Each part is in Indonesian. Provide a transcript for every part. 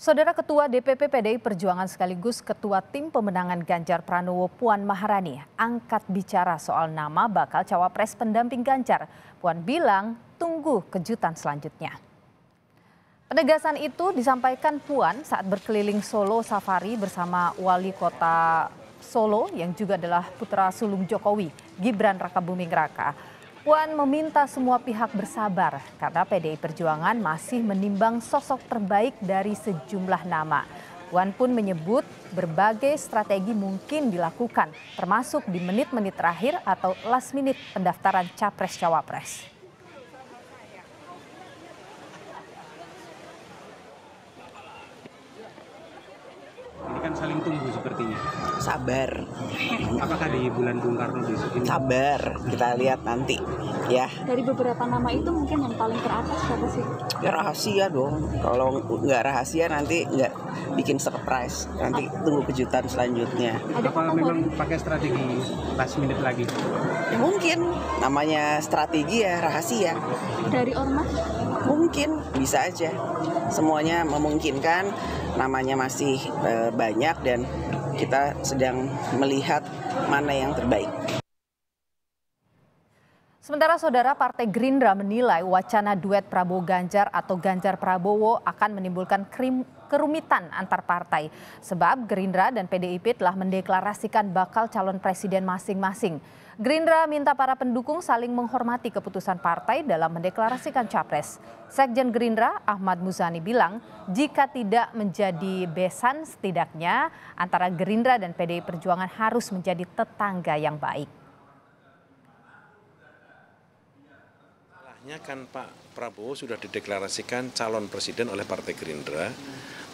Saudara Ketua DPP PDI Perjuangan sekaligus Ketua Tim Pemenangan Ganjar Pranowo Puan Maharani angkat bicara soal nama bakal cawapres pendamping Ganjar. Puan bilang tunggu kejutan selanjutnya. Penegasan itu disampaikan Puan saat berkeliling Solo Safari bersama Wali Kota Solo yang juga adalah putra sulung Jokowi, Gibran Rakabuming Raka. Puan meminta semua pihak bersabar karena PDI Perjuangan masih menimbang sosok terbaik dari sejumlah nama. Puan pun menyebut berbagai strategi mungkin dilakukan, termasuk di menit-menit terakhir atau last minute pendaftaran Capres-Cawapres. Ini kan saling tunggu sepertinya. Sabar. Apakah di bulan Bung Karno besok ini? Sabar, kita lihat nanti ya. Dari beberapa nama itu mungkin yang paling teratas siapa sih? Ya rahasia dong. Kalau nggak rahasia nanti nggak bikin surprise. Nanti tunggu kejutan selanjutnya. Apa memang pakai strategi last minute lagi? Ya mungkin namanya strategi ya rahasia. Dari ormas? Mungkin bisa aja. Semuanya memungkinkan. Namanya masih banyak dan kita sedang melihat mana yang terbaik. Sementara saudara Partai Gerindra menilai wacana duet Prabowo Ganjar atau Ganjar Prabowo akan menimbulkan kerumitan antar partai. Sebab Gerindra dan PDIP telah mendeklarasikan bakal calon presiden masing-masing. Gerindra minta para pendukung saling menghormati keputusan partai dalam mendeklarasikan capres. Sekjen Gerindra Ahmad Muzani bilang jika tidak menjadi besan setidaknya antara Gerindra dan PDI Perjuangan harus menjadi tetangga yang baik. Kan Pak Prabowo sudah dideklarasikan calon presiden oleh Partai Gerindra,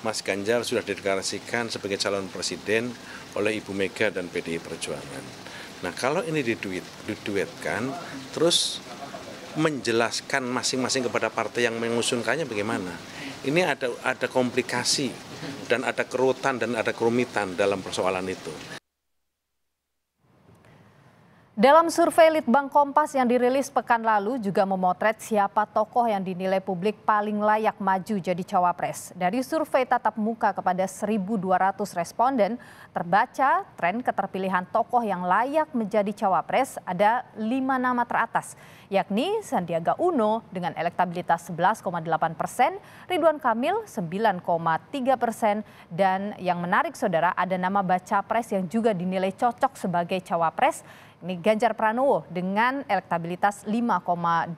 Mas Ganjar sudah dideklarasikan sebagai calon presiden oleh Ibu Mega dan PDI Perjuangan. Nah kalau ini diduetkan, terus menjelaskan masing-masing kepada partai yang mengusungkannya bagaimana? Ini ada komplikasi dan ada kerutan dan ada kerumitan dalam persoalan itu. Dalam survei Litbang Kompas yang dirilis pekan lalu juga memotret siapa tokoh yang dinilai publik paling layak maju jadi cawapres. Dari survei tatap muka kepada 1.200 responden, terbaca tren keterpilihan tokoh yang layak menjadi cawapres ada 5 nama teratas, yakni Sandiaga Uno dengan elektabilitas 11,8%, Ridwan Kamil 9,3%, dan yang menarik saudara ada nama baca pres yang juga dinilai cocok sebagai cawapres. Ini Ganjar Pranowo dengan elektabilitas 5,2%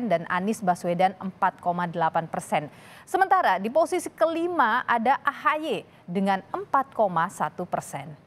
dan Anies Baswedan 4,8%. Sementara di posisi kelima ada AHY dengan 4,1%.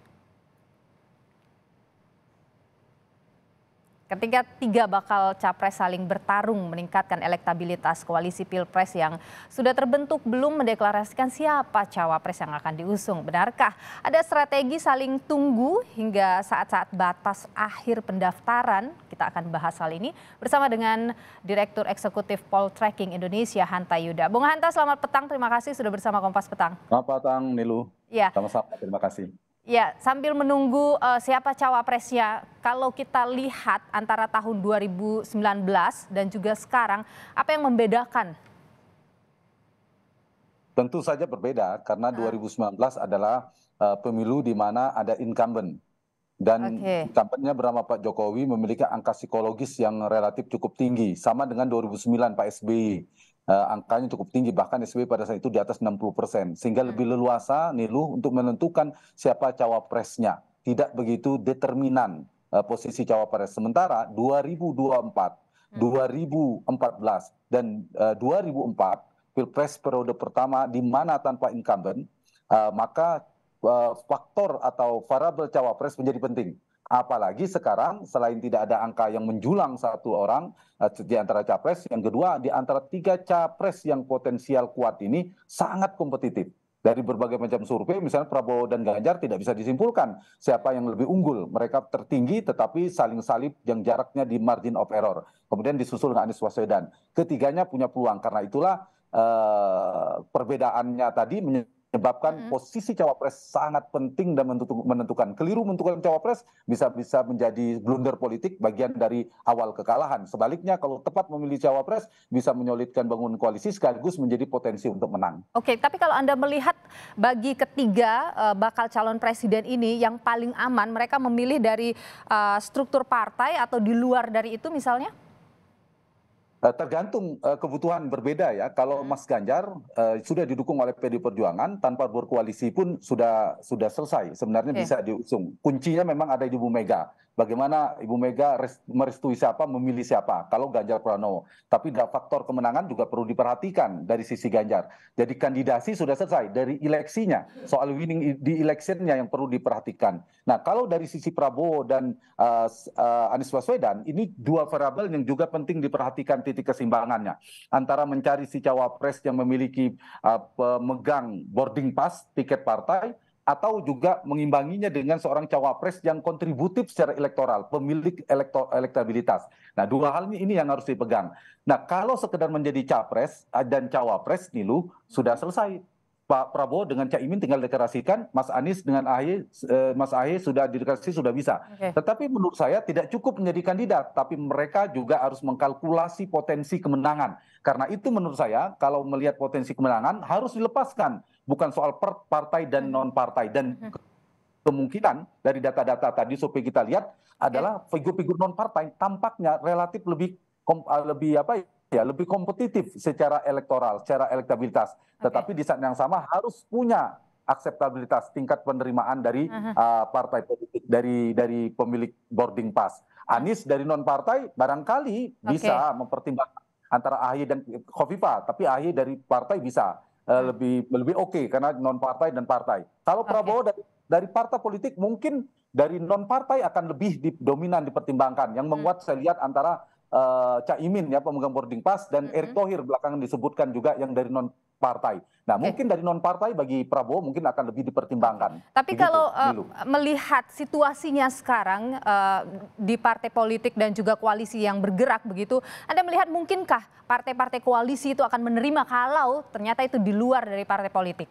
Ketika 3 bakal capres saling bertarung meningkatkan elektabilitas, koalisi Pilpres yang sudah terbentuk belum mendeklarasikan siapa cawapres yang akan diusung. Benarkah ada strategi saling tunggu hingga saat-saat batas akhir pendaftaran? Kita akan bahas hal ini bersama dengan Direktur Eksekutif Poltreking Indonesia, Hanta Yuda. Bung Hanta, selamat petang. Terima kasih sudah bersama Kompas Petang. Selamat petang, Nilu. Ya. Sama-sama, terima kasih. Ya, sambil menunggu siapa cawapresnya, kalau kita lihat antara tahun 2019 dan juga sekarang, apa yang membedakan? Tentu saja berbeda, karena 2019 adalah pemilu di mana ada incumbent. Dan incumbentnya bernama Pak Jokowi memiliki angka psikologis yang relatif cukup tinggi, sama dengan 2009 Pak SBY. Angkanya cukup tinggi, bahkan SBY pada saat itu di atas 60%, sehingga lebih leluasa Nilu untuk menentukan siapa cawapresnya, tidak begitu determinan posisi cawapres. Sementara 2024, 2014 dan 2004 Pilpres periode pertama di mana tanpa incumbent, maka faktor atau variabel cawapres menjadi penting. Apalagi sekarang selain tidak ada angka yang menjulang satu orang di antara capres, yang kedua di antara 3 capres yang potensial kuat ini sangat kompetitif. Dari berbagai macam survei, misalnya Prabowo dan Ganjar tidak bisa disimpulkan siapa yang lebih unggul. Mereka tertinggi tetapi saling salib yang jaraknya di margin of error. Kemudian disusul dengan Anies Baswedan. Ketiganya punya peluang, karena itulah perbedaannya tadi menyebabkan posisi cawapres sangat penting dan menentukan. Keliru menentukan cawapres bisa menjadi blunder politik, bagian dari awal kekalahan. Sebaliknya kalau tepat memilih cawapres bisa menyolidkan bangun koalisi sekaligus menjadi potensi untuk menang. Oke, tapi kalau Anda melihat bagi ketiga bakal calon presiden ini yang paling aman, mereka memilih dari struktur partai atau di luar dari itu misalnya? Tergantung kebutuhan berbeda ya. Kalau Mas Ganjar sudah didukung oleh PD Perjuangan, tanpa berkoalisi pun sudah selesai. Sebenarnya bisa diusung. Kuncinya memang ada di Ibu Mega. Bagaimana Ibu Mega merestui siapa, memilih siapa. Kalau Ganjar Pranowo. Tapi faktor kemenangan juga perlu diperhatikan dari sisi Ganjar. Jadi kandidasi sudah selesai. Dari eleksinya, soal winning di electionnya yang perlu diperhatikan. Nah, kalau dari sisi Prabowo dan Anies Baswedan, ini dua variabel yang juga penting diperhatikan titik keseimbangannya. Antara mencari si cawapres yang memiliki pemegang boarding pass, tiket partai, atau juga mengimbanginya dengan seorang cawapres yang kontributif secara elektoral, pemilik elektabilitas. Nah, dua hal ini yang harus dipegang. Nah, kalau sekedar menjadi capres dan cawapres, Nilu, sudah selesai. Pak Prabowo dengan Caimin tinggal deklarasikan, Mas Anies dengan AHY, Mas AHY sudah dideklarasi sudah bisa. Tetapi menurut saya tidak cukup menjadi kandidat, tapi mereka juga harus mengkalkulasi potensi kemenangan. Karena itu menurut saya kalau melihat potensi kemenangan harus dilepaskan, bukan soal partai dan non partai. Dan kemungkinan dari data-data tadi survei kita lihat adalah figur-figur non partai tampaknya relatif lebih kompetitif secara elektoral, secara elektabilitas. Tetapi di saat yang sama harus punya akseptabilitas, tingkat penerimaan dari partai politik, dari pemilik boarding pass. Anies dari non partai barangkali bisa mempertimbangkan antara AHY dan Khofifah, tapi AHY dari partai bisa lebih oke karena non partai dan partai. Kalau Prabowo dari partai politik mungkin dari non partai akan lebih dominan dipertimbangkan. Yang menguat saya lihat antara Caimin ya pemegang boarding pass dan Erick Thohir belakangan disebutkan juga yang dari non partai. Nah, mungkin dari non partai bagi Prabowo mungkin akan lebih dipertimbangkan. Tapi begitu, kalau melihat situasinya sekarang di partai politik dan juga koalisi yang bergerak begitu, Anda melihat mungkinkah partai-partai koalisi itu akan menerima kalau ternyata itu di luar dari partai politik?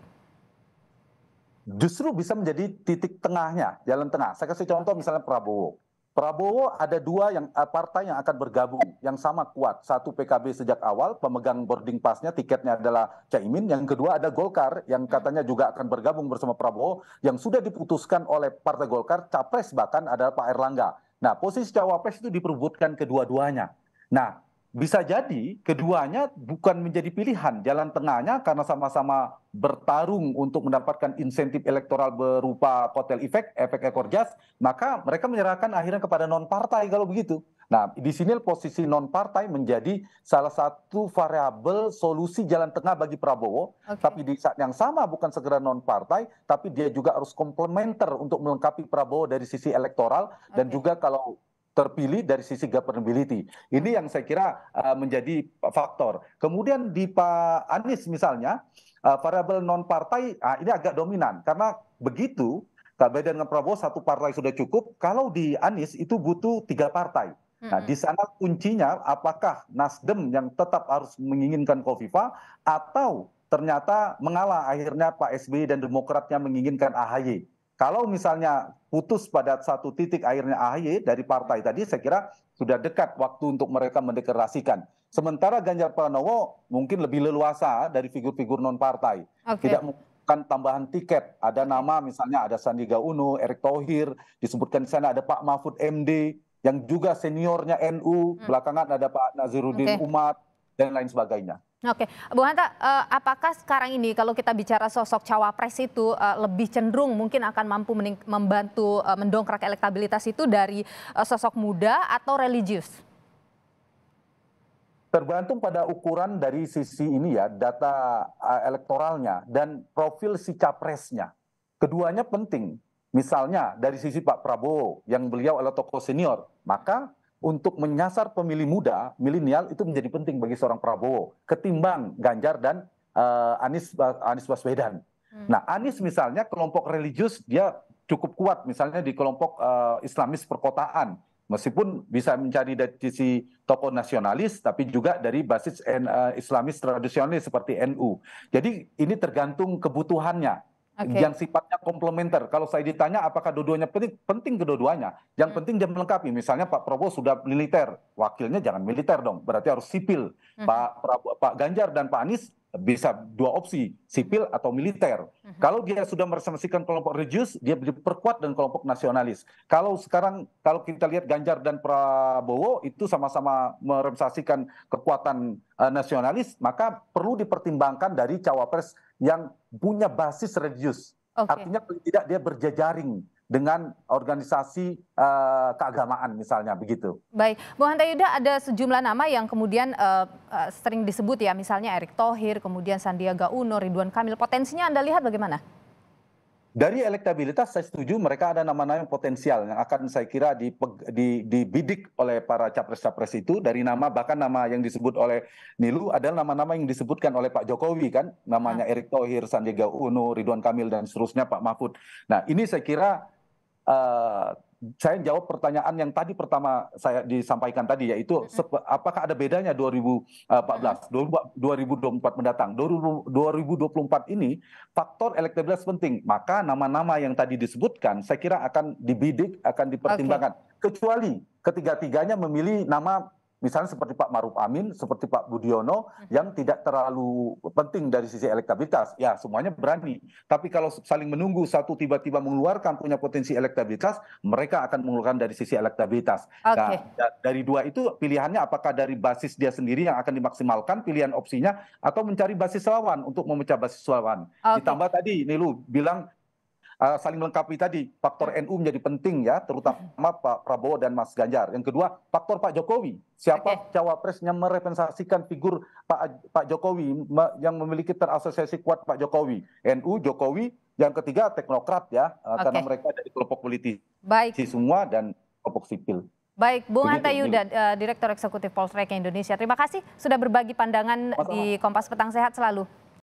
Justru bisa menjadi titik tengahnya, jalan tengah. Saya kasih contoh misalnya Prabowo. Prabowo ada dua partai yang akan bergabung yang sama kuat. Satu PKB sejak awal, pemegang boarding pass-nya, tiketnya adalah Caimin. Yang kedua ada Golkar yang katanya juga akan bergabung bersama Prabowo yang sudah diputuskan oleh Partai Golkar, capres bahkan adalah Pak Erlangga. Nah, posisi cawapres itu diperebutkan kedua-duanya. Nah, bisa jadi keduanya bukan menjadi pilihan, jalan tengahnya karena sama-sama bertarung untuk mendapatkan insentif elektoral berupa kotel efek ekor jas, maka mereka menyerahkan akhirnya kepada non partai kalau begitu. Nah, di sini posisi non partai menjadi salah satu variabel solusi jalan tengah bagi Prabowo, tapi di saat yang sama bukan segera non partai, tapi dia juga harus komplementer untuk melengkapi Prabowo dari sisi elektoral dan juga kalau terpilih dari sisi governability. Ini yang saya kira menjadi faktor. Kemudian di Pak Anies misalnya, variabel non-partai ini agak dominan. Karena begitu, beda dengan Prabowo, satu partai sudah cukup. Kalau di Anies itu butuh 3 partai. Nah, di sana kuncinya apakah Nasdem yang tetap harus menginginkan Khofifah atau ternyata mengalah akhirnya Pak SBY dan Demokratnya menginginkan AHY. Kalau misalnya putus pada satu titik akhirnya AHY dari partai tadi, saya kira sudah dekat waktu untuk mereka mendeklarasikan. Sementara Ganjar Pranowo mungkin lebih leluasa dari figur-figur non-partai. Tidak melakukan tambahan tiket. Ada nama misalnya ada Sandiaga Uno, Erick Thohir, disebutkan di sana ada Pak Mahfud MD, yang juga seniornya NU, belakangan ada Pak Nazaruddin Umar, dan lain sebagainya. Oke, Bu Hanta, apakah sekarang ini kalau kita bicara sosok cawapres itu lebih cenderung mungkin akan mampu membantu mendongkrak elektabilitas itu dari sosok muda atau religius? Tergantung pada ukuran dari sisi ini ya, data elektoralnya dan profil si capresnya. Keduanya penting. Misalnya dari sisi Pak Prabowo yang beliau adalah tokoh senior, maka untuk menyasar pemilih muda, milenial itu menjadi penting bagi seorang Prabowo ketimbang Ganjar dan Anies Baswedan. Nah, Anies misalnya kelompok religius dia cukup kuat misalnya di kelompok Islamis perkotaan Meskipun bisa mencari dari sisi tokoh nasionalis, tapi juga dari basis Islamis tradisionalis seperti NU. Jadi ini tergantung kebutuhannya. Yang sifatnya komplementer. Kalau saya ditanya apakah dua-duanya penting, penting kedua-duanya. Yang penting dia melengkapi. Misalnya Pak Prabowo sudah militer, wakilnya jangan militer dong, berarti harus sipil. Pak Ganjar dan Pak Anies bisa dua opsi, sipil atau militer. Kalau dia sudah merepresentasikan kelompok religius, dia diperkuat dengan kelompok nasionalis. Kalau sekarang, kalau kita lihat Ganjar dan Prabowo itu sama-sama merepresentasikan kekuatan nasionalis, maka perlu dipertimbangkan dari cawapres yang punya basis religius. Artinya paling tidak dia berjejaring dengan organisasi keagamaan misalnya begitu. Baik, Bung Hanta Yuda, ada sejumlah nama yang kemudian sering disebut ya, misalnya Erick Thohir, kemudian Sandiaga Uno, Ridwan Kamil. Potensinya Anda lihat bagaimana? Dari elektabilitas saya setuju mereka ada nama-nama yang potensial yang akan saya kira dibidik oleh para capres-capres itu. Dari nama, bahkan nama yang disebut oleh Nilu adalah nama-nama yang disebutkan oleh Pak Jokowi kan, namanya Erick Thohir, Sandiaga Uno, Ridwan Kamil dan seterusnya, Pak Mahfud. Nah ini saya kira saya jawab pertanyaan yang tadi pertama saya disampaikan tadi, yaitu apakah ada bedanya 2014, 2024 mendatang. 2024 ini faktor elektabilitas penting, maka nama-nama yang tadi disebutkan saya kira akan dibidik, akan dipertimbangkan. Kecuali ketiga-tiganya memilih nama misalnya seperti Pak Maruf Amin, seperti Pak Budiono, yang tidak terlalu penting dari sisi elektabilitas. Ya, semuanya berani. Tapi kalau saling menunggu, satu tiba-tiba mengeluarkan punya potensi elektabilitas, mereka akan mengeluarkan dari sisi elektabilitas. Nah, dari dua itu pilihannya apakah dari basis dia sendiri yang akan dimaksimalkan pilihan opsinya, atau mencari basis lawan untuk memecah basis lawan. Ditambah tadi, Nilu bilang, saling melengkapi tadi, faktor NU menjadi penting ya, terutama Pak Prabowo dan Mas Ganjar. Yang kedua, faktor Pak Jokowi. Siapa cawapres yang merepresentasikan figur Pak Jokowi, yang memiliki terasosiasi kuat Pak Jokowi. NU, Jokowi. Yang ketiga, teknokrat ya, karena mereka dari kelompok politisi semua dan kelompok sipil. Baik, Bung Hanta Yuda, Direktur Eksekutif Poltreking Indonesia. Terima kasih sudah berbagi pandangan di Kompas Petang. Sehat selalu.